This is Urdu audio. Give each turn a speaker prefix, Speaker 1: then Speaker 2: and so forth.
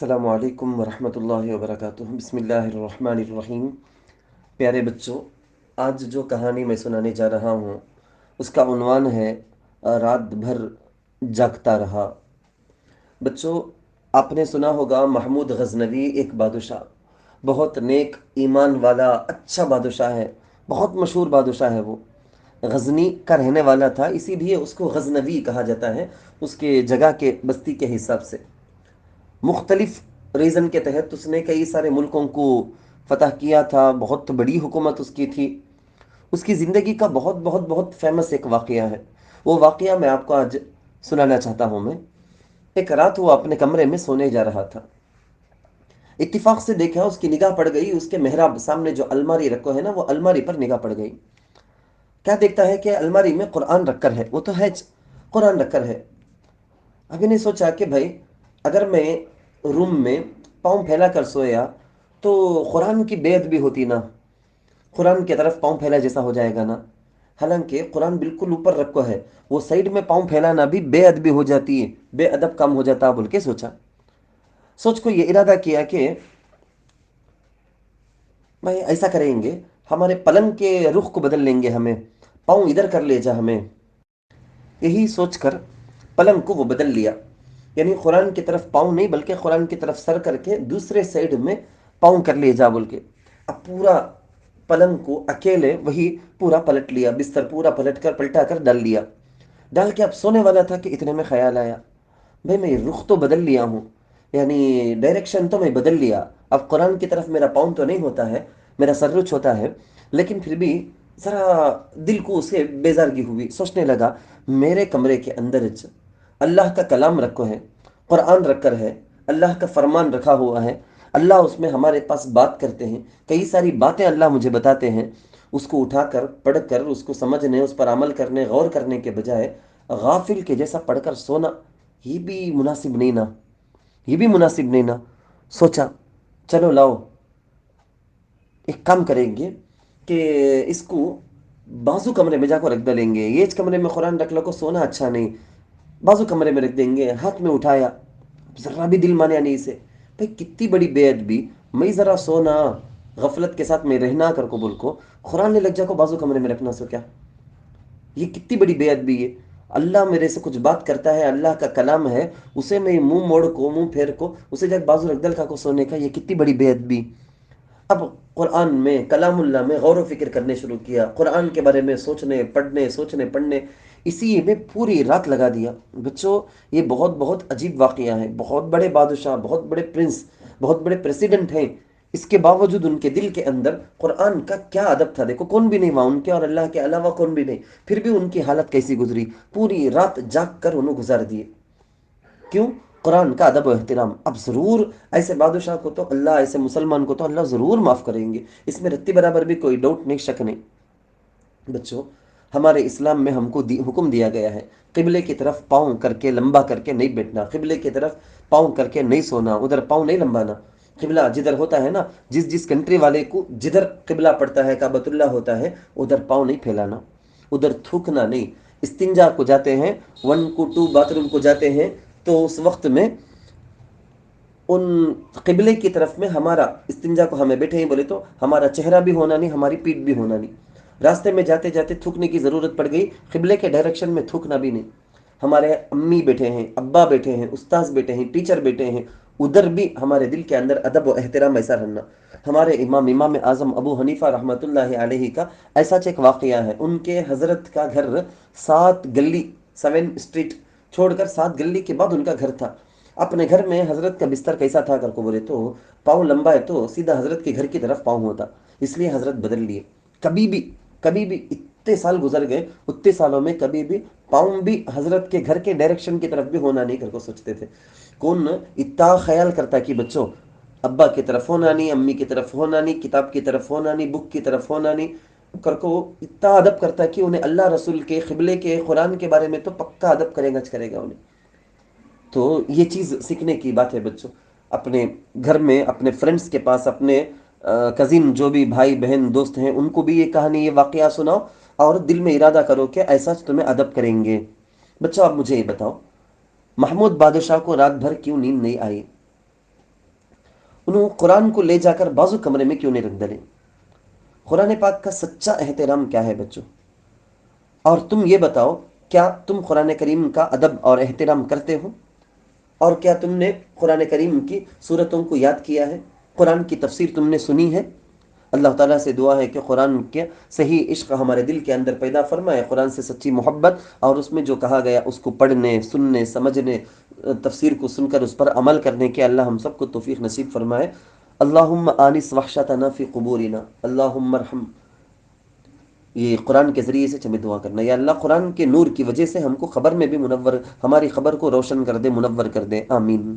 Speaker 1: السلام علیکم ورحمۃ اللہ وبرکاتہ۔ بسم اللہ الرحمن الرحیم۔ پیارے بچوں، آج جو کہانی میں سنانے جا رہا ہوں اس کا عنوان ہے رات بھر جاگتا رہا۔ بچوں، آپ نے سنا ہوگا محمود غزنوی ایک بادشاہ، بہت نیک ایمان والا اچھا بادشاہ ہے، بہت مشہور بادشاہ ہے۔ وہ غزنی کا رہنے والا تھا، اسی لیے اس کو غزنوی کہا جاتا ہے، اس کے جگہ کے بستی کے حساب سے۔ مختلف ریزن کے تحت اس نے کئی سارے ملکوں کو فتح کیا تھا، بہت بڑی حکومت اس کی تھی۔ اس کی زندگی کا بہت بہت بہت فیمس ایک واقعہ ہے، وہ واقعہ میں آپ کو آج سنانا چاہتا ہوں۔ میں ایک رات وہ اپنے کمرے میں سونے جا رہا تھا، اتفاق سے دیکھا اس کی نگاہ پڑ گئی اس کے محراب سامنے جو الماری رکھو ہے نا، وہ الماری پر نگاہ پڑ گئی۔ کیا دیکھتا ہے کہ الماری میں قرآن رکھ کر ہے، وہ تو ہے قرآن رکھ کر ہے۔ ابھی نے سوچا کہ بھائی اگر میں روم میں پاؤں پھیلا کر سویا تو قرآن کی بے ادبی ہوتی نا، قرآن کی طرف پاؤں پھیلا جیسا ہو جائے گا نا۔ حالانکہ قرآن بالکل اوپر رکھو ہے، وہ سائڈ میں پاؤں پھیلانا بھی بے ادبی ہو جاتی ہے، بے ادب کام ہو جاتا بول کے سوچا۔ سوچ کو یہ ارادہ کیا کہ بھائی ایسا کریں گے، ہمارے پلنگ کے رخ کو بدل لیں گے، ہمیں پاؤں ادھر کر لے جا ہمیں۔ یہی سوچ کر پلنگ کو وہ بدل لیا، یعنی قرآن کی طرف پاؤں نہیں بلکہ قرآن کی طرف سر کر کے دوسرے سائڈ میں پاؤں کر لے جا بول کے۔ اب پورا پلنگ کو اکیلے وہی پورا پلٹ لیا، بستر پورا پلٹا کر ڈال لیا۔ ڈال کے اب سونے والا تھا کہ اتنے میں خیال آیا، بھائی میں رخ تو بدل لیا ہوں، یعنی ڈائریکشن تو میں بدل لیا، اب قرآن کی طرف میرا پاؤں تو نہیں ہوتا ہے، میرا سر رچ ہوتا ہے، لیکن پھر بھی ذرا دل کو اسے بیزارگی ہوئی۔ سوچنے لگا میرے کمرے کے اندر اللہ کا کلام رکھو ہے، قرآن رکھ کر ہے، اللہ کا فرمان رکھا ہوا ہے، اللہ اس میں ہمارے پاس بات کرتے ہیں، کئی ساری باتیں اللہ مجھے بتاتے ہیں۔ اس کو اٹھا کر پڑھ کر اس کو سمجھنے، اس پر عمل کرنے، غور کرنے کے بجائے غافل کے جیسا پڑھ کر سونا، یہ بھی مناسب نہیں نا، یہ بھی مناسب نہیں نا۔ سوچا چلو لاؤ ایک کام کریں گے کہ اس کو بازو کمرے میں جا کر رکھ ڈالیں گے، یہ کمرے میں قرآن رکھ لو کو سونا اچھا نہیں، بازو کمرے میں رکھ دیں گے۔ ہاتھ میں اٹھایا، ذرا بھی دل مانیا نہیں اسے، بھائی کتنی بڑی بے ادبی، میں ذرا سونا غفلت کے ساتھ میں رہنا کر کو بول کو قرآن نے لگ جا کو بازو کمرے میں رکھنا، سو کیا یہ کتنی بڑی بے ادبی ہے۔ اللہ میرے سے کچھ بات کرتا ہے، اللہ کا کلام ہے، اسے میں منہ موڑ کو منہ پھیر کو اسے جا بازو رکھ دل کا کو سونے کا، یہ کتنی بڑی بے ادبی۔ اب قرآن میں کلام اللہ میں غور و فکر کرنے شروع کیا، قرآن کے بارے میں سوچنے پڑھنے، اسی میں پوری رات لگا دیا۔ بچوں، یہ بہت بہت عجیب واقعہ ہے، بہت بڑے بادشاہ، بہت بڑے پرنس، بہت بڑے پریسیڈنٹ ہیں، اس کے باوجود ان کے دل کے اندر قرآن کا کیا ادب تھا۔ دیکھو کون بھی نہیں وہاں، ان کے اور اللہ کے علاوہ کون بھی نہیں، پھر بھی ان کی حالت کیسی گزری، پوری رات جاگ کر انہوں گزار دیے۔ کیوں؟ قرآن کا ادب و احترام۔ اب ضرور ایسے بادشاہ کو تو اللہ، ایسے مسلمان کو تو اللہ ضرور معاف کریں گے، اس میں رتی برابر بھی کوئی ڈاؤٹ نہیں، شک نہیں۔ بچوں، ہمارے اسلام میں ہم کو حکم دیا گیا ہے قبلے کی طرف پاؤں کر کے لمبا کر کے نہیں بیٹھنا، قبلے کی طرف پاؤں کر کے نہیں سونا، ادھر پاؤں نہیں لمبانا۔ قبلہ جدھر ہوتا ہے نا، جس کنٹری والے کو جدھر قبلہ پڑتا ہے، کعبۃ اللہ ہوتا ہے، ادھر پاؤں نہیں پھیلانا، ادھر تھوکنا نہیں۔ استنجا کو جاتے ہیں، 1 کو 2 باتھ روم کو جاتے ہیں، تو اس وقت میں ان قبلے کی طرف میں ہمارا استنجا کو ہمیں بیٹھے ہی بولے تو ہمارا چہرہ بھی ہونا نہیں، ہماری پیٹھ بھی ہونا نہیں۔ راستے میں جاتے جاتے تھوکنے کی ضرورت پڑ گئی، قبلے کے ڈائریکشن میں تھوکنا بھی نہیں۔ ہمارے امی بیٹھے ہیں، ابا بیٹھے ہیں، استاذ بیٹھے ہیں، ٹیچر بیٹھے ہیں، ادھر بھی ہمارے دل کے اندر ادب و احترام ایسا رہنا۔ ہمارے امام اعظم ابو حنیفہ رحمۃ اللہ علیہ کا ایسا ایک واقعہ ہے، ان کے حضرت کا گھر 7 اسٹریٹ چھوڑ کر 7 گلی کے بعد ان کا گھر تھا۔ اپنے گھر میں حضرت کا بستر کیسا تھا کر کو بولے تو پاؤں لمبا ہے تو سیدھا حضرت کے گھر کی طرف پاؤں ہوتا، اس لیے حضرت بدل لیے۔ کبھی بھی اتنے سال گزر گئے، اتنے سالوں میں کبھی بھی پاؤں بھی حضرت کے گھر کے ڈائریکشن کی طرف بھی ہونا نہیں کر کو سوچتے تھے۔ کون اتنا خیال کرتا کہ بچوں ابا کی طرف ہونا نہیں، امی کی طرف ہونا نہیں، کتاب کی طرف ہونا نہیں، بک کی طرف ہونا نہیں کر کو اتنا ادب کرتا کہ انہیں اللہ رسول کے، قبلے کے، قرآن کے بارے میں تو پکا ادب کرے گا انہیں۔ تو یہ چیز سیکھنے کی بات ہے بچوں، اپنے گھر میں، اپنے فرینڈس کے پاس، اپنے کزن جو بھی بھائی بہن دوست ہیں ان کو بھی یہ کہانی، یہ واقعہ سناؤ، اور دل میں ارادہ کرو کہ ایسا تمہیں ادب کریں گے۔ بچوں آپ مجھے یہ بتاؤ، محمود بادشاہ کو رات بھر کیوں نیند نہیں آئی؟ انہوں قرآن کو لے جا کر بازو کمرے میں کیوں نہیں رکھ ڈلے؟ قرآن پاک کا سچا احترام کیا ہے بچوں؟ اور تم یہ بتاؤ، کیا تم قرآن کریم کا ادب اور احترام کرتے ہو؟ اور کیا تم نے قرآن کریم کی صورتوں کو یاد کیا ہے؟ قرآن کی تفسیر تم نے سنی ہے؟ اللہ تعالیٰ سے دعا ہے کہ قرآن کے صحیح عشق ہمارے دل کے اندر پیدا فرمائے، قرآن سے سچی محبت، اور اس میں جو کہا گیا اس کو پڑھنے، سننے، سمجھنے، تفسیر کو سن کر اس پر عمل کرنے کے اللہ ہم سب کو توفیق نصیب فرمائے۔ اللہم آنس وحشتنا فی قبورنا، اللہم ارحم۔ یہ قرآن کے ذریعے سے ہمیں دعا کرنا، یا اللہ قرآن کے نور کی وجہ سے ہم کو خبر میں بھی منور، ہماری خبر کو روشن کر دے، منور کر دے، آمین۔